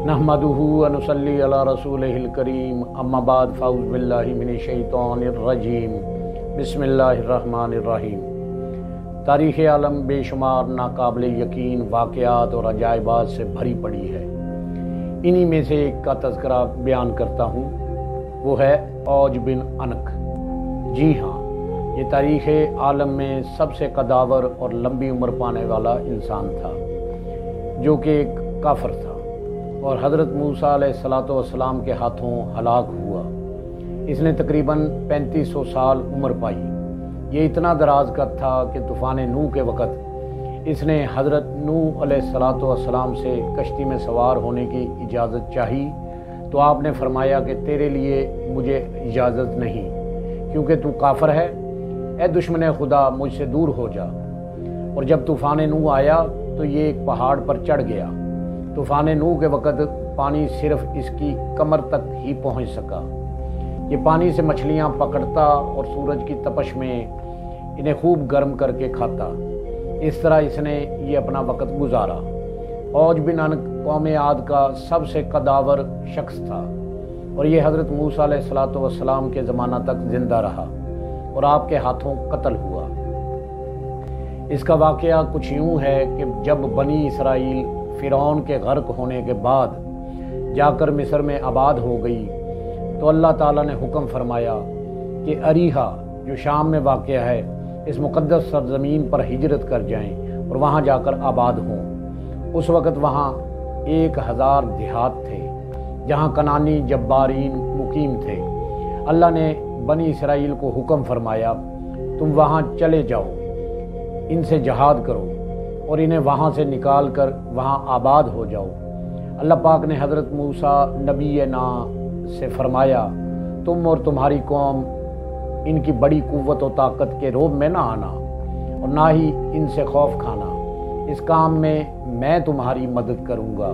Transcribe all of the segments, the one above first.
नहमदुहु व नुसल्ली अला रसूलिहिल करीम अम्मा बाद फ़ाऊज़ु बिल्लाहि मिनश शैतानिर रजीम बिस्मिल्लाहिर रहमानिर रहीम। तारीख़ आलम बेशुमार नाकाबिल यकीन वाक़यात और अजाइबात से भरी पड़ी है। इन्हीं में से एक का तज़किरा बयान करता हूँ, वो है औज बिन अनक। जी हाँ, ये तारीख़ आलम में सबसे कदावर और लंबी उम्र पाने वाला इंसान था, जो कि एक काफिर था और हज़रत मूसा अलैहिस्सलाम के हाथों हलाक हुआ। इसने तकरीबन 3500 साल उम्र पाई। ये इतना दराज कद था कि तूफ़ान नूह के वक़्त इसने हज़रत नूह अलैहिस्सलाम से कश्ती में सवार होने की इजाज़त चाही, तो आपने फरमाया कि तेरे लिए मुझे इजाज़त नहीं, क्योंकि तू काफिर है। ए दुश्मन खुदा, मुझसे दूर हो जा। और जब तूफ़ान नूह आया तो ये एक पहाड़ पर चढ़ गया। तूफ़ान नूह के वक़्त पानी सिर्फ इसकी कमर तक ही पहुंच सका। ये पानी से मछलियां पकड़ता और सूरज की तपश में इन्हें खूब गर्म करके खाता। इस तरह इसने ये अपना वक़्त गुजारा। औज बिन अनक कौम आद का सबसे कदावर शख्स था और ये हज़रत मूसा अलैहिस्सलाम के ज़माना तक ज़िंदा रहा और आपके हाथों कत्ल हुआ। इसका वाक़या कुछ यूँ है कि जब बनी इसराइल फ़िरौन के गर्क होने के बाद जाकर मिस्र में आबाद हो गई, तो अल्लाह ताला ने हुक्म फरमाया कि अरीहा, जो शाम में वाक़या है, इस मुक़द्दस सरज़मीन पर हिजरत कर जाएं और वहाँ जाकर आबाद हों। उस वक़्त वहाँ 1000 देहात थे जहाँ कनानी जब्बारीन मुकीम थे। अल्लाह ने बनी इसराइल को हुक्म फरमाया, तुम वहाँ चले जाओ, इनसे जहाद करो और इन्हें वहाँ से निकाल कर वहाँ आबाद हो जाओ। अल्लाह पाक ने हज़रत मूसा नबी ना से फरमाया, तुम और तुम्हारी कौम इनकी बड़ी कुव्वत और ताकत के रोब में ना आना और ना ही इनसे खौफ खाना। इस काम में मैं तुम्हारी मदद करूँगा।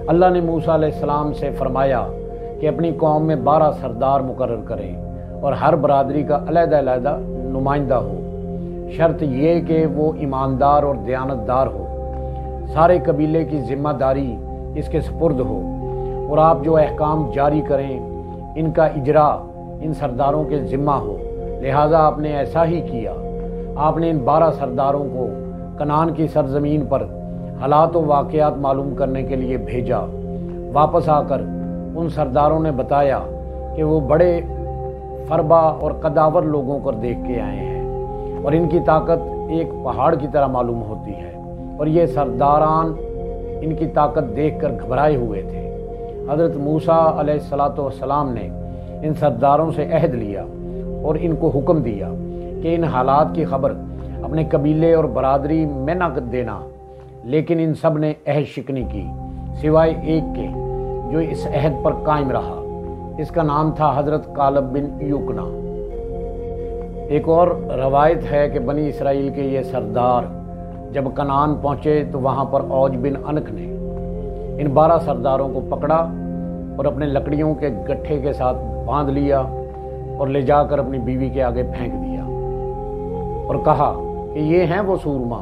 अल्लाह ने मूसा अलैहिस्सलाम से फरमाया कि अपनी कौम में 12 सरदार मुकर्रर करें और हर बरादरी का अलग-अलग नुमाइंदा हो। शर्त यह कि वो ईमानदार और दयानतदार हो। सारे कबीले की जिम्मेदारी इसके सुपुर्द हो और आप जो अहकाम जारी करें, इनका इजरा इन सरदारों के ज़िम्मा हो। लिहाजा आपने ऐसा ही किया। आपने इन 12 सरदारों को कनान की सरजमीन पर हालात व वाक़यात मालूम करने के लिए भेजा। वापस आकर उन सरदारों ने बताया कि वो बड़े फरबा और कदावर लोगों को देख के आए हैं और इनकी ताकत एक पहाड़ की तरह मालूम होती है। और ये सरदारान इनकी ताकत देखकर घबराए हुए थे। हज़रत मूसा अलैहिस्सलाम ने इन सरदारों से अहद लिया और इनको हुक्म दिया कि इन हालात की खबर अपने कबीले और बरादरी में न देना। लेकिन इन सब ने अहद शिकनी की, सिवाय एक के जो इस अहद पर कायम रहा। इसका नाम था हज़रत कालब बिन युकना। एक और रवायत है कि बनी इसराइल के ये सरदार जब कनान पहुँचे तो वहाँ पर औज बिन अनक ने इन 12 सरदारों को पकड़ा और अपने लकड़ियों के गट्ठे के साथ बांध लिया और ले जाकर अपनी बीवी के आगे फेंक दिया और कहा कि ये हैं वो सूरमा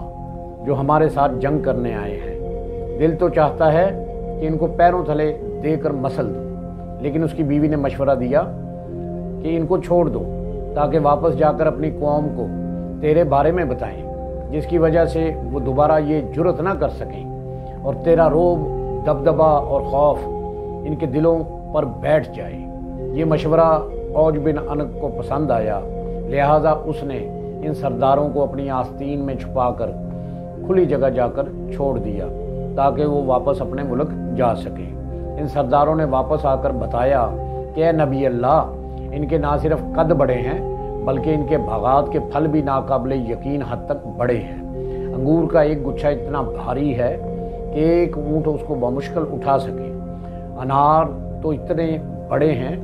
जो हमारे साथ जंग करने आए हैं। दिल तो चाहता है कि इनको पैरों थले देकर मसल दो, लेकिन उसकी बीवी ने मशवरा दिया कि इनको छोड़ दो ताकि वापस जाकर अपनी कौम को तेरे बारे में बताएं, जिसकी वजह से वो दोबारा ये जुर्रत ना कर सकें और तेरा रोब, दबदबा और खौफ इनके दिलों पर बैठ जाए। ये मशवरा औज बिन अनक को पसंद आया। लिहाजा उसने इन सरदारों को अपनी आस्तीन में छुपाकर खुली जगह जाकर छोड़ दिया ताकि वो वापस अपने मुल्क जा सकें। इन सरदारों ने वापस आकर बताया कि ए नबी अल्लाह, इनके ना सिर्फ कद बड़े हैं बल्कि इनके भगात के फल भी नाकाबिल यकीन हद तक बड़े हैं। अंगूर का एक गुच्छा इतना भारी है कि एक ऊँट उसको बमुश्किल उठा सके। अनार तो इतने बड़े हैं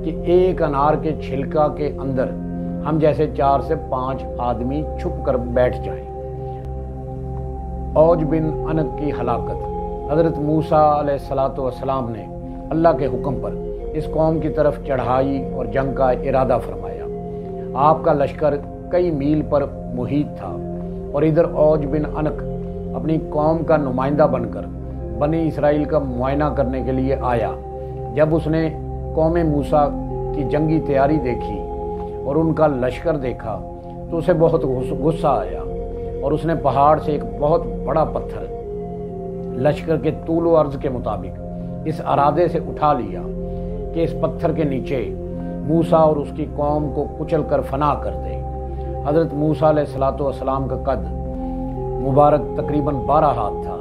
कि एक अनार के छिलका के अंदर हम जैसे 4 से 5 आदमी छुप कर बैठ जाएं। औज बिन अनक की हलाकत। हज़रत मूसा अलैहिस्सलाम ने अल्लाह के हुक्म पर इस कौम की तरफ चढ़ाई और जंग का इरादा फरमाया। आपका लश्कर कई मील पर मुहीत था और इधर औज बिन अनक अपनी कौम का नुमाइंदा बनकर بنی اسرائیل کا معائنہ کرنے کے لیے آیا۔ جب اس نے قوم موسیٰ کی جنگی تیاری دیکھی اور ان کا لشکر دیکھا تو اسے بہت غصہ آیا، اور اس نے پہاڑ سے ایک بہت بڑا پتھر لشکر کے طول و عرض کے مطابق اس ارادے سے اٹھا لیا کہ اس پتھر کے نیچے موسیٰ اور اس کی قوم کو کچل کر فنا کر دے۔ حضرت موسیٰ علیہ السلام کا قد مبارک تقریباً 12 ہاتھ تھا،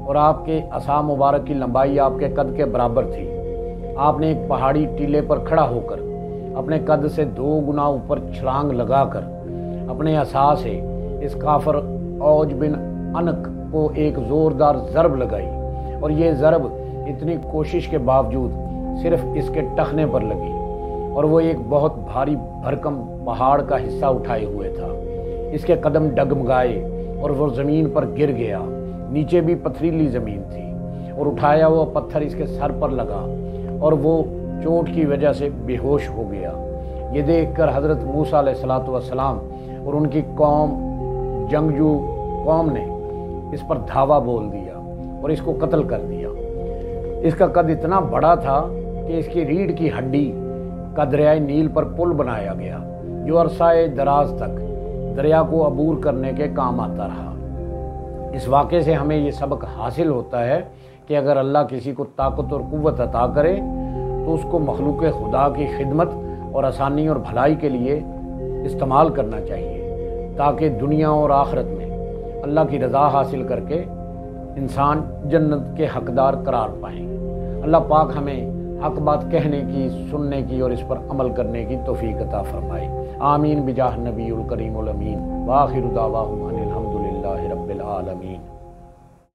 اور آپ کے عصا مبارک کی لمبائی آپ کے قد کے برابر تھی۔ آپ نے ایک پہاڑی ٹیلے پر کھڑا ہو کر اپنے قد سے 2 گنا اوپر چھلانگ لگا کر اپنے عصا سے اس کافر اوج بن عنق کو ایک زوردار ضرب لگائی، اور یہ ضرب اتنی کوشش کے باوجود صرف اس کے ٹخنے پر لگی، اور وہ ایک بہت بھاری بھرکم پہاڑ کا حصہ اٹھائے ہوئے تھا۔ اس کے قدم ڈگمگائے اور وہ زمین پر گر گیا۔ نیچے بھی پتھریلی زمین تھی، اور اٹھایا ہوا پتھر اس کے سر پر لگا اور وہ چوٹ کی وجہ سے بے ہوش ہو گیا۔ یہ دیکھ کر حضرت موسیٰ علیہ السلام اور ان کی جنگجو قوم نے اس پر دھاوا بول دیا اور اس کو قتل کر دیا۔ اس کا قد اتنا بڑا تھا کہ اس کی ریڑھ کی ہڈی کا دریائے نیل پر پل بنایا گیا، جو عرصہ دراز تک دریا کو عبور کرنے کے کام آتا رہا۔ اس واقعے سے ہمیں یہ سبق حاصل ہوتا ہے کہ اگر اللہ کسی کو طاقت اور قوت عطا کرے تو اس کو مخلوق خدا کی خدمت اور آسانی اور بھلائی کے لیے استعمال کرنا چاہیے، تاکہ دنیا اور آخرت میں اللہ کی رضا حاصل کر کے انسان جنت کے حقدار قرار پائیں۔ اللہ پاک ہمیں حق بات کہنے کی، سننے کی اور اس پر عمل کرنے کی توفیق عطا فرمائے۔ آمین بجاہ نبی الکریم الامین، وآخر دعواہم ان الحمد للہ رب العالمین۔